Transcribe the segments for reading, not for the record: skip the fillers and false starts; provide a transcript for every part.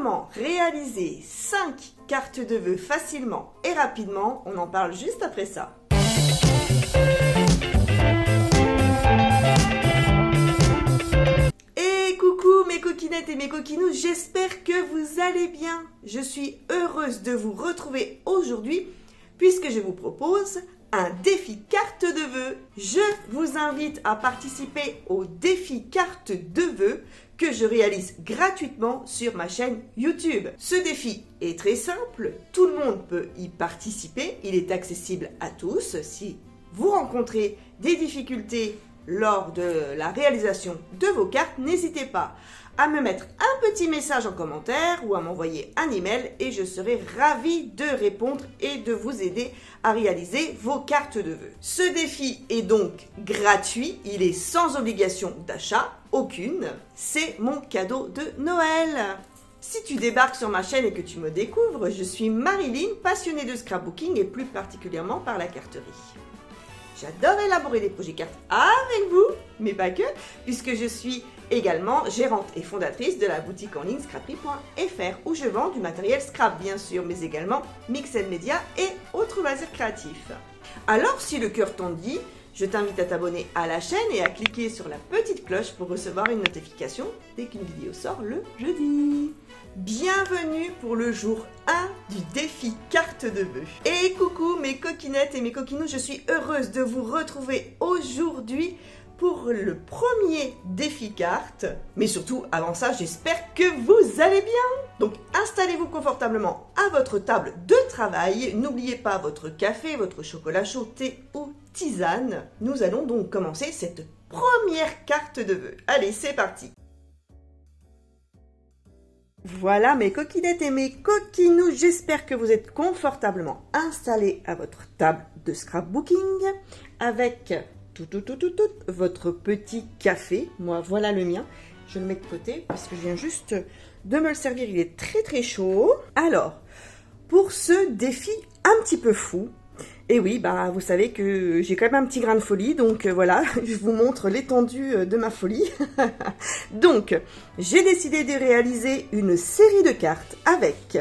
Comment réaliser 5 cartes de vœux facilement et rapidement? On en parle juste après ça. Et coucou mes coquinettes et mes coquinous, j'espère que vous allez bien. Je suis heureuse de vous retrouver aujourd'hui puisque je vous propose un défi carte de vœux. Je vous invite à participer au défi carte de vœux que je réalise gratuitement sur ma chaîne YouTube. Ce défi est très simple, tout le monde peut y participer, il est accessible à tous. Si vous rencontrez des difficultés lors de la réalisation de vos cartes, n'hésitez pas à me mettre un petit message en commentaire ou à m'envoyer un email et je serai ravie de répondre et de vous aider à réaliser vos cartes de vœux. Ce défi est donc gratuit, il est sans obligation d'achat, aucune. C'est mon cadeau de Noël. Si tu débarques sur ma chaîne et que tu me découvres, je suis Marilyn, passionnée de scrapbooking et plus particulièrement par la carterie. J'adore élaborer des projets cartes avec vous, mais pas que, puisque je suis également gérante et fondatrice de la boutique en ligne scrapery.fr où je vends du matériel scrap bien sûr, mais également mixed media et autres loisirs créatifs. Alors si le cœur t'en dit, je t'invite à t'abonner à la chaîne et à cliquer sur la petite cloche pour recevoir une notification dès qu'une vidéo sort le jeudi. Bienvenue pour le jour 1 du défi carte de vœux. Et coucou mes coquinettes et mes coquinous, je suis heureuse de vous retrouver aujourd'hui pour le premier défi carte. Mais surtout, avant ça, j'espère que vous allez bien. Donc installez-vous confortablement à votre table de travail. N'oubliez pas votre café, votre chocolat chaud, thé ou tisane. Nous allons donc commencer cette première carte de vœux. Allez, c'est parti. Voilà mes coquinettes et mes coquinous, j'espère que vous êtes confortablement installés à votre table de scrapbooking avec votre petit café. Moi, voilà le mien. Je le mets de côté parce que je viens juste de me le servir. Il est très très chaud. Alors, pour ce défi un petit peu fou, et oui, bah vous savez que j'ai quand même un petit grain de folie, donc voilà, je vous montre l'étendue de ma folie. Donc, j'ai décidé de réaliser une série de cartes avec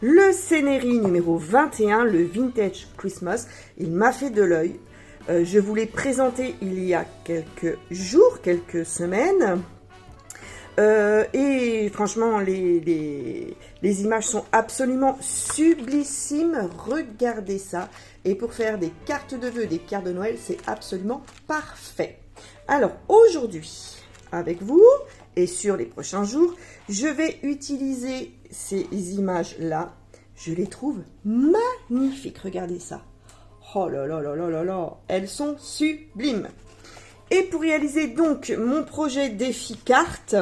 le Scénéry numéro 21, le Vintage Christmas. Il m'a fait de l'œil. Je vous l'ai présenté il y a quelques jours, quelques semaines. Et franchement, les images sont absolument sublissimes. Regardez ça. Et pour faire des cartes de vœux, des cartes de Noël, c'est absolument parfait. Alors, aujourd'hui, avec vous et sur les prochains jours, je vais utiliser ces images-là. Je les trouve magnifiques. Regardez ça. Oh là là là là là là. Elles sont sublimes. Et pour réaliser donc mon projet défi carte,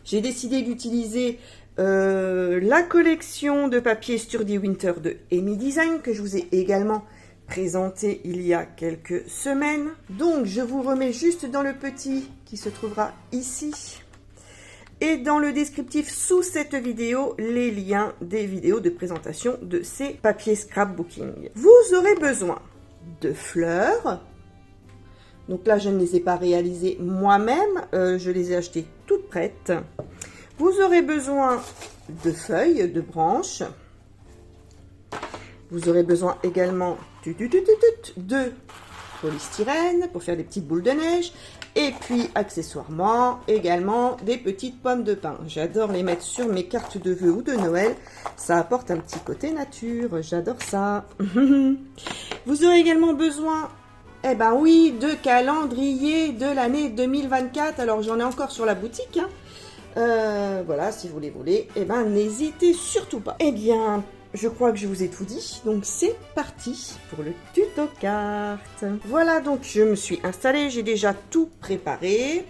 j'ai décidé d'utiliser la collection de papier Sturdy Winter de Amy Design que je vous ai également présenté il y a quelques semaines. Donc je vous remets juste dans le petit qui se trouvera ici et dans le descriptif sous cette vidéo les liens des vidéos de présentation de ces papiers scrapbooking. Vous aurez besoin de fleurs. Donc là, je ne les ai pas réalisées moi-même, je les ai achetées toutes prêtes. Vous aurez besoin de feuilles, de branches. Vous aurez besoin également de polystyrène pour faire des petites boules de neige. Et puis, accessoirement, également des petites pommes de pin. J'adore les mettre sur mes cartes de vœux ou de Noël. Ça apporte un petit côté nature, j'adore ça. Vous aurez également besoin... Eh ben oui, de calendrier de l'année 2024. Alors, j'en ai encore sur la boutique. Voilà, si vous les voulez, eh ben n'hésitez surtout pas. Eh bien, je crois que je vous ai tout dit. Donc, c'est parti pour le tuto carte. Voilà, donc je me suis installée. J'ai déjà tout préparé.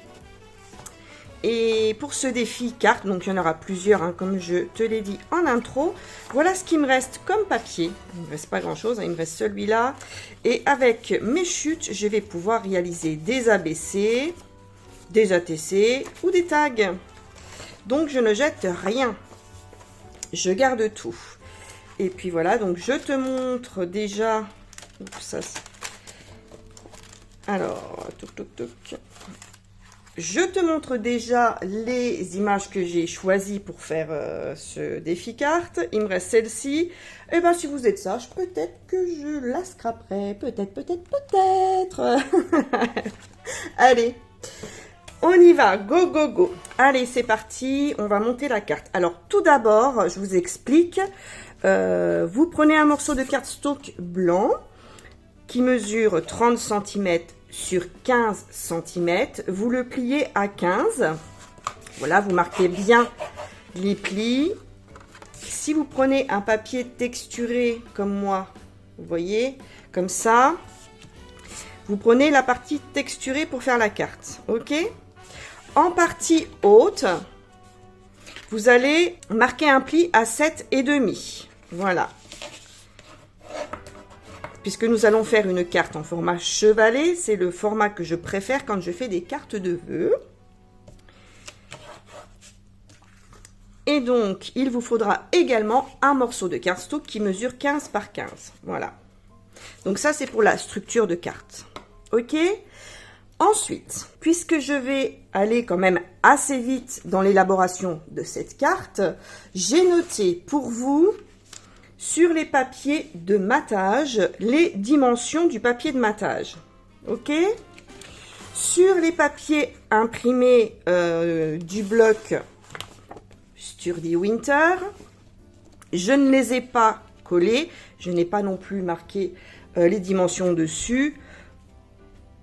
Et pour ce défi carte, donc il y en aura plusieurs, hein, comme je te l'ai dit en intro. Voilà ce qui me reste comme papier. Il ne me reste pas grand chose, hein, il me reste celui-là. Et avec mes chutes, je vais pouvoir réaliser des ABC, des ATC ou des tags. Donc je ne jette rien. Je garde tout. Et puis voilà, donc je te montre déjà. Oups, ça, alors, toc toc toc. je te montre déjà les images que j'ai choisies pour faire ce défi carte. Il me reste celle-ci. Et bien, si vous êtes sage, peut-être que je la scraperai. Peut-être. Allez, on y va. Go, go, go. Allez, c'est parti. On va monter la carte. Alors, tout d'abord, je vous explique. Vous prenez un morceau de cardstock blanc qui mesure 30 cm sur 15 cm. Vous le pliez à 15. Voilà, vous marquez bien les plis. Si vous prenez un papier texturé comme moi, vous voyez, comme ça, vous prenez la partie texturée pour faire la carte, ok? En partie haute, vous allez marquer un pli à 7,5. Voilà. Puisque nous allons faire une carte en format chevalet, c'est le format que je préfère quand je fais des cartes de vœux. Et donc, il vous faudra également un morceau de cardstock qui mesure 15 par 15. Voilà. Donc ça, c'est pour la structure de carte. Ok? Ensuite, puisque je vais aller quand même assez vite dans l'élaboration de cette carte, j'ai noté pour vous, sur les papiers de matage, les dimensions du papier de matage. Ok? Sur les papiers imprimés du bloc Sturdy Winter, je ne les ai pas collés. Je n'ai pas non plus marqué les dimensions dessus.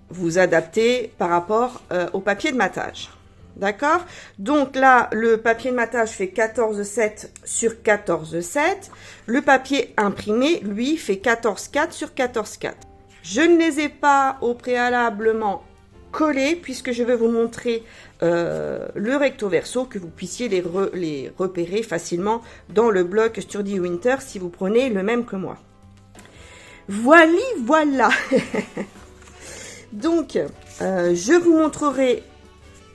Vous adaptez par rapport au papier de matage. D'accord? Donc là, le papier de matage fait 14,7 sur 14,7. Le papier imprimé, lui, fait 14,4 sur 14,4. Je ne les ai pas au préalablement collés puisque je vais vous montrer le recto verso, que vous puissiez les repérer facilement dans le bloc Sturdy Winter si vous prenez le même que moi. Voilà. Donc, je vous montrerai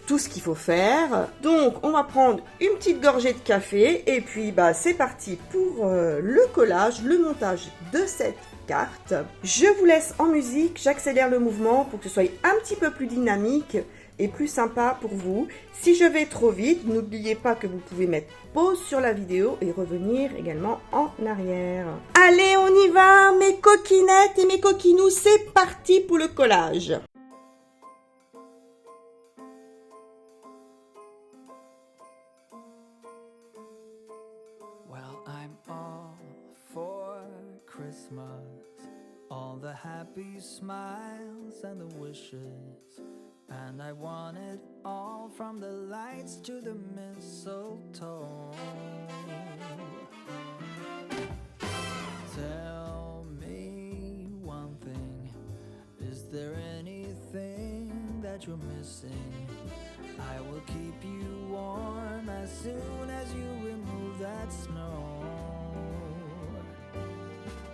tout ce qu'il faut faire. Donc, on va prendre une petite gorgée de café et puis c'est parti pour le collage, le montage de cette carte. Je vous laisse en musique, j'accélère le mouvement pour que ce soit un petit peu plus dynamique et plus sympa pour vous. Si je vais trop vite, n'oubliez pas que vous pouvez mettre pause sur la vidéo et revenir également en arrière. Allez, on y va, mes coquinettes et mes coquinous, c'est parti pour le collage. Well, I'm all for Christmas, all the happy smiles and the wishes. And I want it all, from the lights to the mistletoe. Tell me one thing, is there anything that you're missing? I will keep you warm as soon as you remove that snow.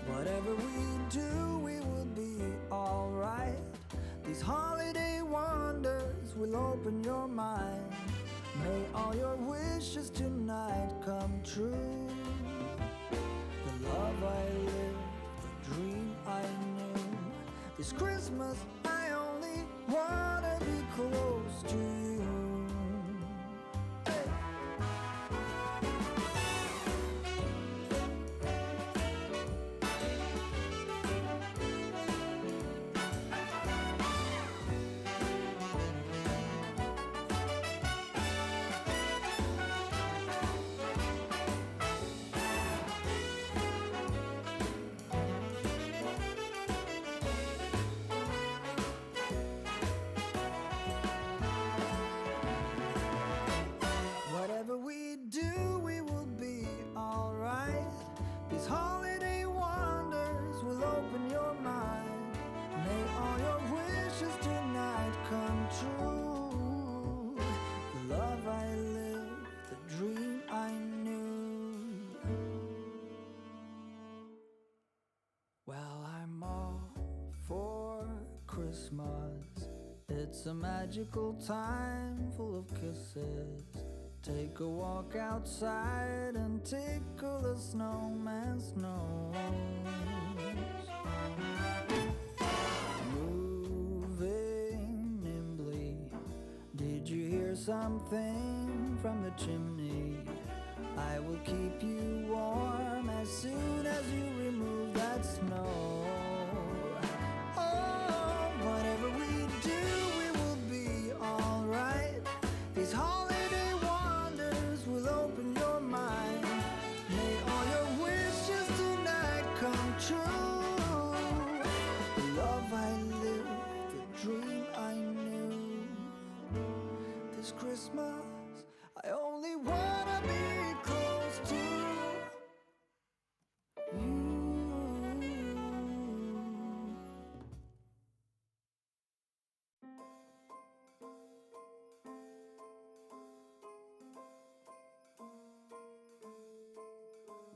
Whatever we do, we will be alright. These holiday wonders will open your mind. May all your wishes tonight come true. The love I lived, the dream I knew. This Christmas I only wanna be close to you. Hey. Whatever we do, we will be alright. These holiday wonders will open your mind. May all your wishes tonight come true. The love I lived, the dream I knew. Well, I'm all for Christmas. It's a magical time full of kisses. Take a walk outside and tickle the snowman's nose. Moving nimbly, did hear something from the chimney. I will keep you warm as soon as you remove that snow. Oh, whatever we do, we will be alright. These holiday wonders will open your mind. May all your wishes tonight come true. The love I lived, the dream I knew. This Christmas, I only wanna be close to you.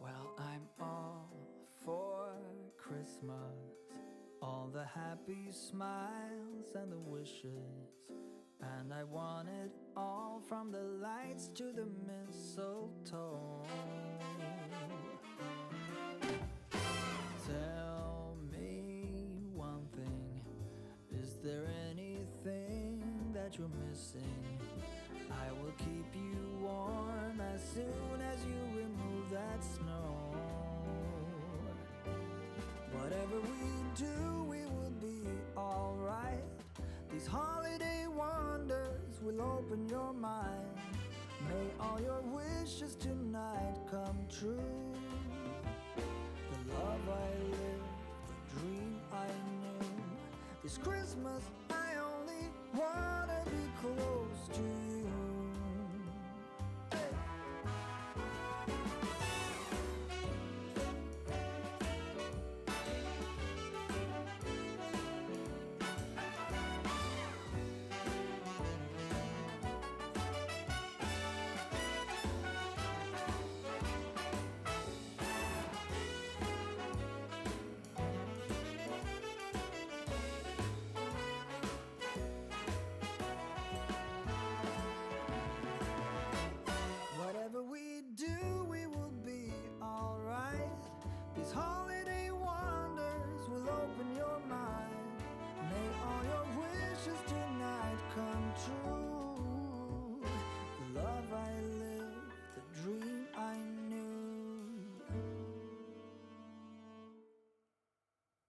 Well, I'm all for Christmas, all the happy smiles and the wishes. And I want it all, from the lights to the mistletoe. Tell me one thing, is there anything that you're missing? I will keep you warm as soon as you remove that snow. Whatever we do, we will be alright. These holiday wonders will open your mind. May all your wishes tonight come true. The love I lived, the dream I knew. This Christmas I only wanna be close to you. Hey. Whatever we do, we will be alright. These holiday wonders will open your mind. May all your wishes tonight come true. The love I lived, the dream I knew.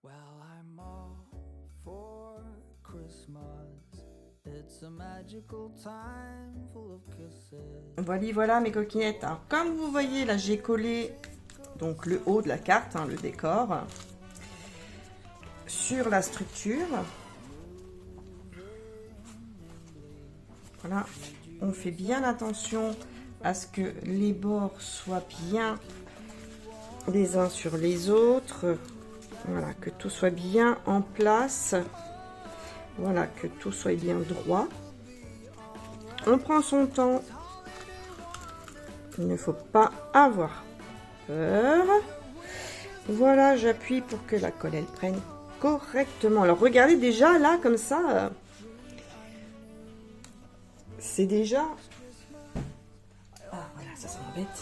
Well, I'm all for Christmas. It's a magical time full of kisses. Voilà mes coquinettes. Alors, comme vous voyez, là j'ai collé donc le haut de la carte, le décor, sur la structure. Voilà, on fait bien attention à ce que les bords soient bien les uns sur les autres. Voilà, que tout soit bien en place. Voilà, que tout soit bien droit. On prend son temps. Il ne faut pas avoir peur. Voilà, j'appuie pour que la colle elle prenne correctement. Alors regardez déjà là comme ça, c'est déjà. Ah voilà, ça m'embête.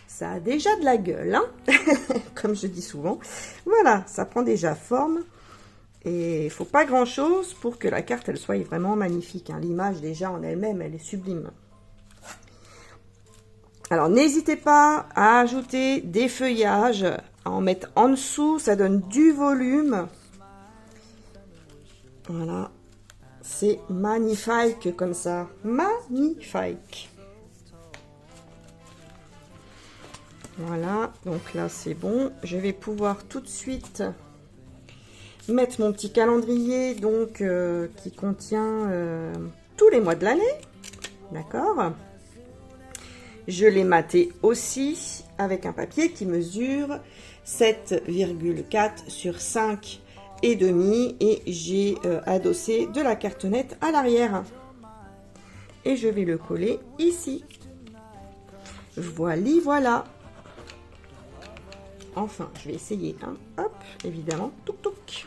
Ça a déjà de la gueule, hein. Comme je dis souvent. Voilà, ça prend déjà forme. Et il faut pas grand chose pour que la carte elle soit vraiment magnifique, hein. L'image déjà en elle-même, elle est sublime. Alors n'hésitez pas à ajouter des feuillages, à en mettre en dessous, ça donne du volume. Voilà, c'est magnifique comme ça, magnifique. Voilà, donc là c'est bon. Je vais pouvoir tout de suite mettre mon petit calendrier donc qui contient tous les mois de l'année. D'accord. Je l'ai maté aussi avec un papier qui mesure 7,4 sur 5 et demi et j'ai adossé de la cartonnette à l'arrière. Et je vais le coller ici. Voilà. Enfin, je vais essayer. Hein. Hop, évidemment. Touc, touc.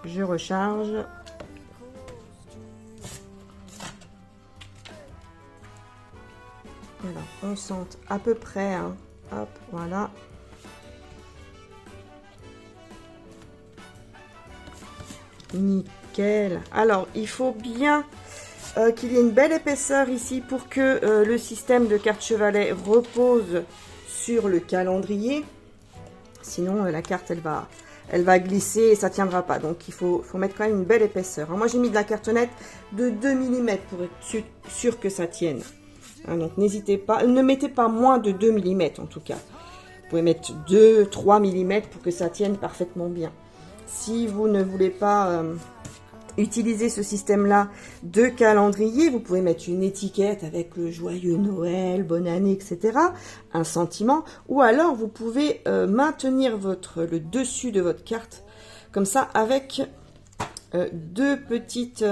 Je recharge. Voilà, on sente à peu près. Hein. Hop, voilà. Nickel. Alors, il faut bien qu'il y ait une belle épaisseur ici pour que le système de carte chevalet repose sur le calendrier. Sinon, la carte, elle va glisser et ça ne tiendra pas. Donc, il faut mettre quand même une belle épaisseur. Alors, moi, j'ai mis de la cartonnette de 2 mm pour être sûr que ça tienne. Hein, donc, n'hésitez pas. Ne mettez pas moins de 2 mm en tout cas. Vous pouvez mettre 2-3 mm pour que ça tienne parfaitement bien. Si vous ne voulez pas utiliser ce système-là de calendrier, vous pouvez mettre une étiquette avec le joyeux Noël, bonne année, etc. Un sentiment. Ou alors, vous pouvez maintenir le dessus de votre carte comme ça avec deux petites...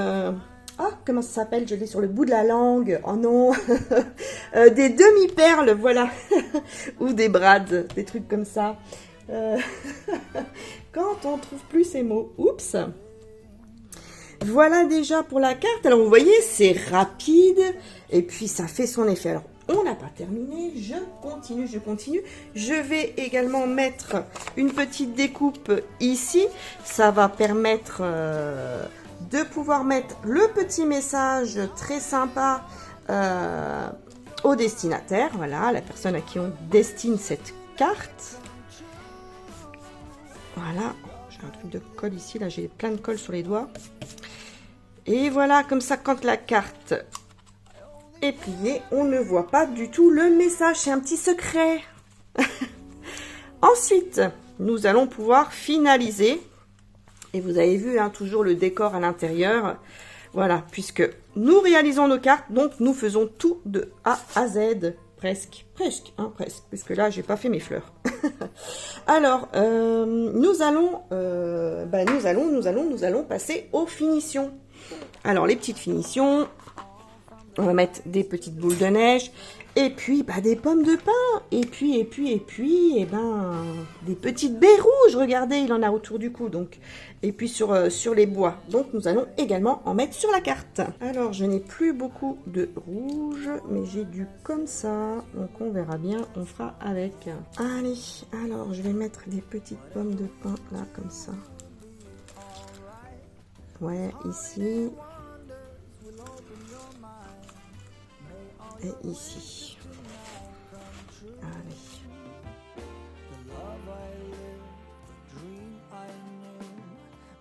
comment ça s'appelle? Je l'ai sur le bout de la langue. Oh non. Des demi-perles, voilà. Ou des brades, des trucs comme ça. Quand on trouve plus ces mots. Oups. Voilà déjà pour la carte. Alors vous voyez, c'est rapide et puis ça fait son effet. Alors on n'a pas terminé, je continue. Je vais également mettre une petite découpe ici. Ça va permettre de pouvoir mettre le petit message très sympa au destinataire. Voilà, la personne à qui on destine cette carte. Voilà, j'ai un truc de colle ici, là j'ai plein de colle sur les doigts. Et voilà, comme ça, quand la carte est pliée, on ne voit pas du tout le message. C'est un petit secret. Ensuite, nous allons pouvoir finaliser. Et vous avez vu, hein, toujours le décor à l'intérieur. Voilà, puisque nous réalisons nos cartes, donc nous faisons tout de A à Z. Presque, puisque là, j'ai pas fait mes fleurs. Alors, nous allons passer aux finitions. Alors, les petites finitions, on va mettre des petites boules de neige, et puis des pommes de pin, et puis, des petites baies rouges. Regardez, il en a autour du cou, donc. Et puis sur les bois. Donc, nous allons également en mettre sur la carte. Alors, je n'ai plus beaucoup de rouge, mais j'ai du comme ça. Donc, on verra bien, on fera avec. Allez, alors, je vais mettre des petites pommes de pin, là, comme ça. Ouais, ici. Et ici. Allez.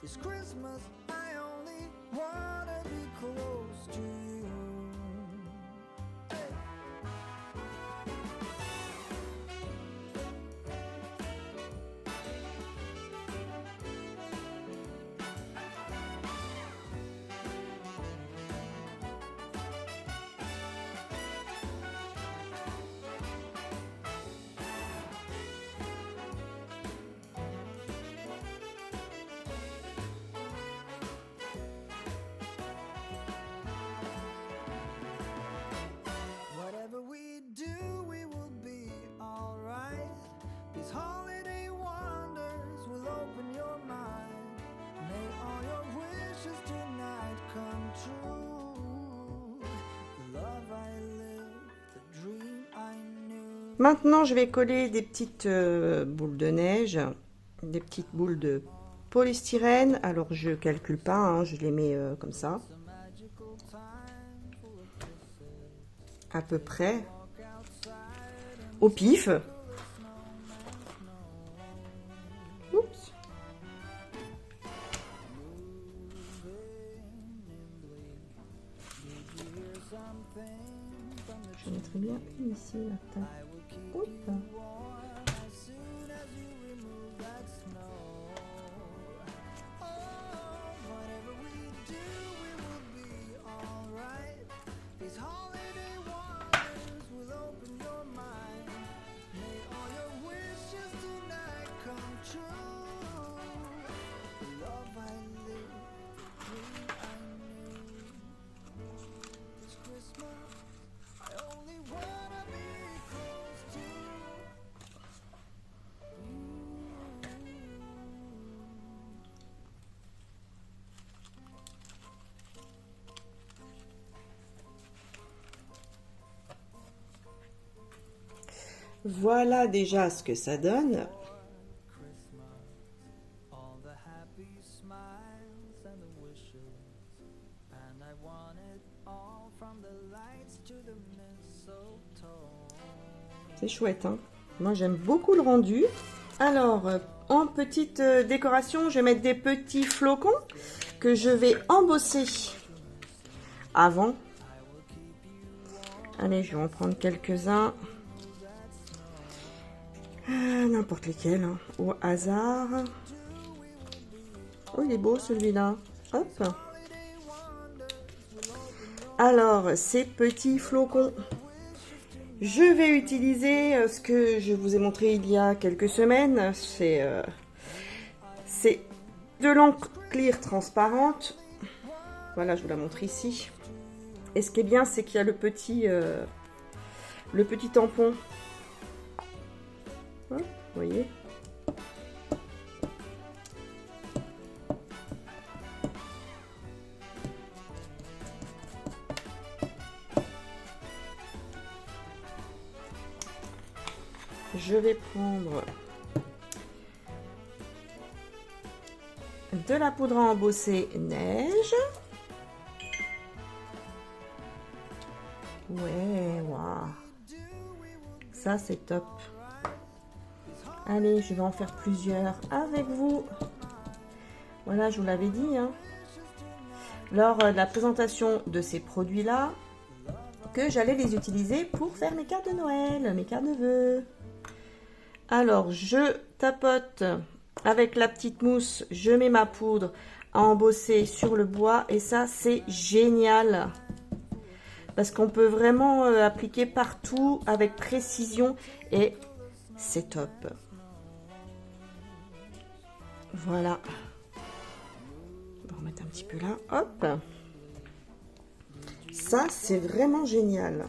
This Christmas I only wanna be close to you. Whatever we do, we will be alright. These holiday wonders will open your mind. May all your wishes tonight come true. The love I live, the dream I knew. Maintenant, je vais coller des petites boules de neige, des petites boules de polystyrène. Alors, je calcule pas, hein, je les mets comme ça. À peu près. Au pif. Oups. Je mettrai bien ici la taille. Oups. Voilà déjà ce que ça donne. C'est chouette, hein. Moi, j'aime beaucoup le rendu. Alors, en petite décoration, je vais mettre des petits flocons que je vais embosser avant. Allez, je vais en prendre quelques-uns. N'importe lesquels, hein, au hasard. Oh, il est beau celui-là. Hop. Alors, ces petits flocons, je vais utiliser ce que je vous ai montré il y a quelques semaines. C'est de l'encre clear transparente. Voilà, je vous la montre ici. Et ce qui est bien, c'est qu'il y a le petit tampon. Vous voyez? Je vais prendre de la poudre à embosser neige. Ouais, waouh. Ça, c'est top. Allez, je vais en faire plusieurs avec vous. Voilà, je vous l'avais dit, hein, lors de la présentation de ces produits-là, que j'allais les utiliser pour faire mes cartes de Noël, mes cartes de vœux. Alors, je tapote avec la petite mousse, je mets ma poudre à embosser sur le bois et ça, c'est génial. Parce qu'on peut vraiment appliquer partout avec précision et c'est top. Voilà. On va remettre un petit peu là. Hop. Ça, c'est vraiment génial.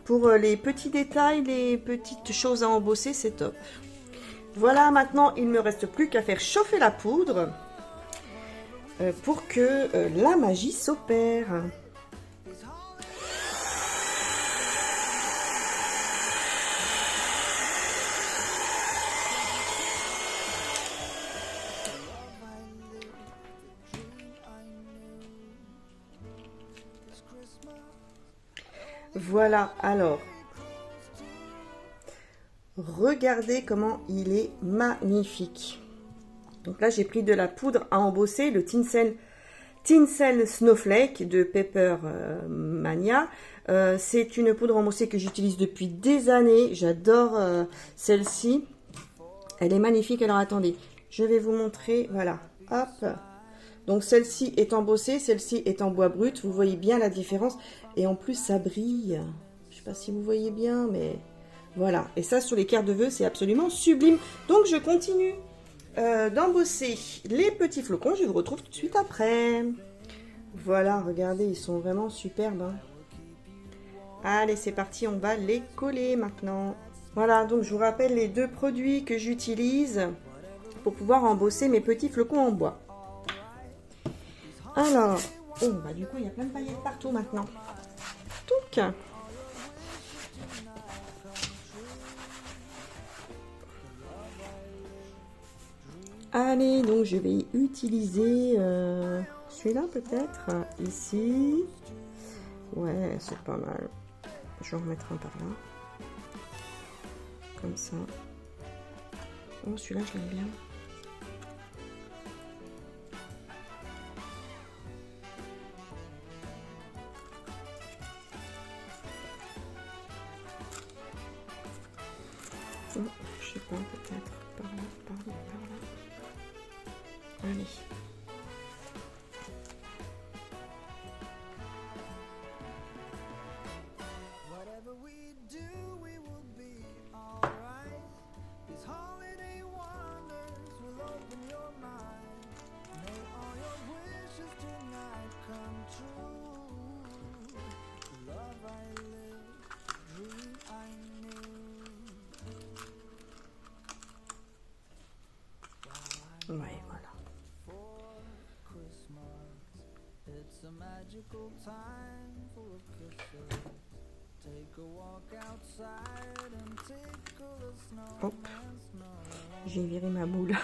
Pour les petits détails, les petites choses à embosser, c'est top. Voilà, maintenant, il ne me reste plus qu'à faire chauffer la poudre pour que la magie s'opère. Voilà, alors, regardez comment il est magnifique. Donc là, j'ai pris de la poudre à embosser, le Tinsel Snowflake de Paper Mania. C'est une poudre embossée que j'utilise depuis des années. J'adore celle-ci. Elle est magnifique. Alors, attendez, je vais vous montrer. Voilà, hop. Donc, celle-ci est embossée, celle-ci est en bois brut. Vous voyez bien la différence. Et en plus, ça brille. Je ne sais pas si vous voyez bien, mais voilà. Et ça, sur les cartes de vœux, c'est absolument sublime. Donc, je continue d'embosser les petits flocons. Je vous retrouve tout de suite après. Voilà, regardez, ils sont vraiment superbes, hein. Allez, c'est parti, on va les coller maintenant. Voilà, donc je vous rappelle les deux produits que j'utilise pour pouvoir embosser mes petits flocons en bois. Alors, oh, bah du coup, il y a plein de paillettes partout maintenant. Touc. Allez, donc je vais utiliser celui-là peut-être, ici. Ouais, c'est pas mal. Je vais en remettre un par là. Comme ça. Oh, celui-là, je l'aime bien. Oh, je sais pas, peut-être par là, par là, par là. Allez. Ouais, voilà. Hop. J'ai viré ma boule.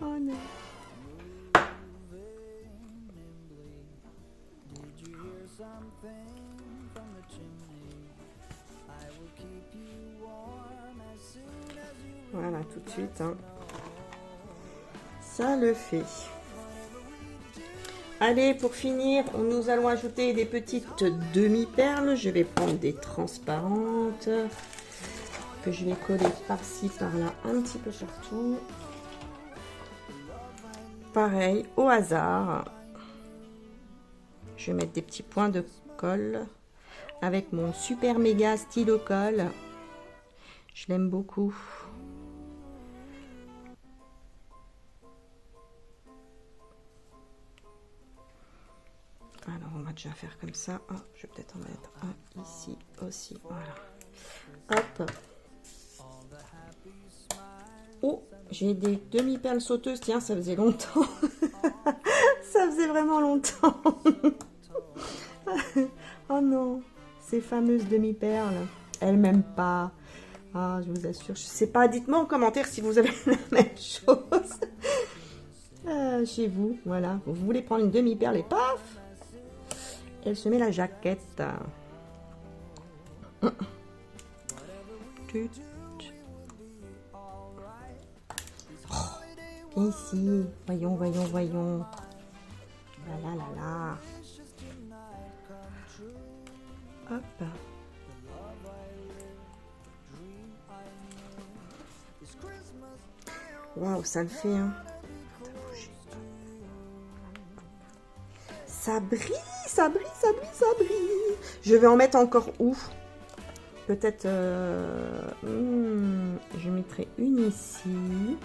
Oh non. Voilà, tout de suite. Hein. Ça le fait. Allez, pour finir, nous allons ajouter des petites demi-perles. Je vais prendre des transparentes que je vais coller par-ci, par-là, un petit peu partout. Pareil, au hasard. Je vais mettre des petits points de colle avec mon super méga stylo colle. Je l'aime beaucoup. Alors, on va déjà faire comme ça. Oh, je vais peut-être en mettre un ici aussi. Voilà. Hop. Oh, j'ai des demi-perles sauteuses. Tiens, ça faisait longtemps. Ça faisait vraiment longtemps. Oh non, ces fameuses demi-perles. Elles m'aiment pas. Ah, je vous assure, je sais pas. Dites-moi en commentaire si vous avez la même chose. Chez vous, voilà. Vous voulez prendre une demi-perle et paf, elle se met la jaquette. Viens ici. Voyons, voyons, voyons. Là, là, là, là. Hop. Waouh, ça le fait, hein. Ça brille, ça brille, ça brille, ça brille. Je vais en mettre encore où? Peut-être... je mettrai une ici.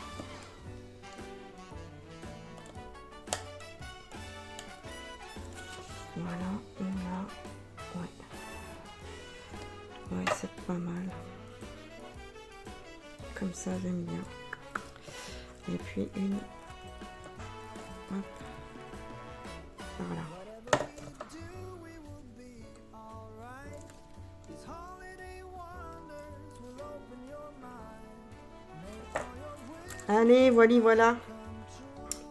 Voilà, une là. Ouais. Ouais, c'est pas mal. Comme ça, j'aime bien. Et puis une. Hop. Voilà. Allez, voilà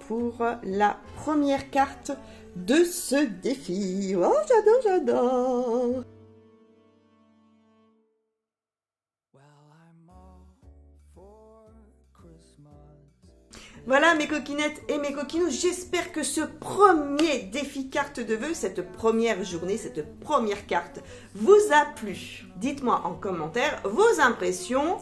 pour la première carte de ce défi. Oh, j'adore, j'adore. Voilà mes coquinettes et mes coquinous, j'espère que ce premier défi carte de vœux, cette première journée, cette première carte vous a plu. Dites-moi en commentaire vos impressions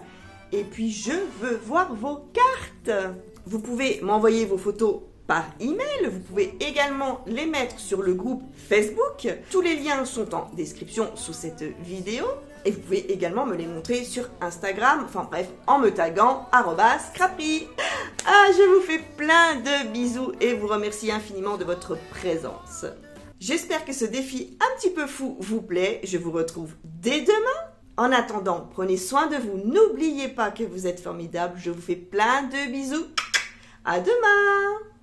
et puis je veux voir vos cartes. Vous pouvez m'envoyer vos photos par email, vous pouvez également les mettre sur le groupe Facebook. Tous les liens sont en description sous cette vidéo. Et vous pouvez également me les montrer sur Instagram, enfin bref, en me taguant @scrappy. Ah, je vous fais plein de bisous et vous remercie infiniment de votre présence. J'espère que ce défi un petit peu fou vous plaît. Je vous retrouve dès demain. En attendant, prenez soin de vous. N'oubliez pas que vous êtes formidables. Je vous fais plein de bisous. À demain!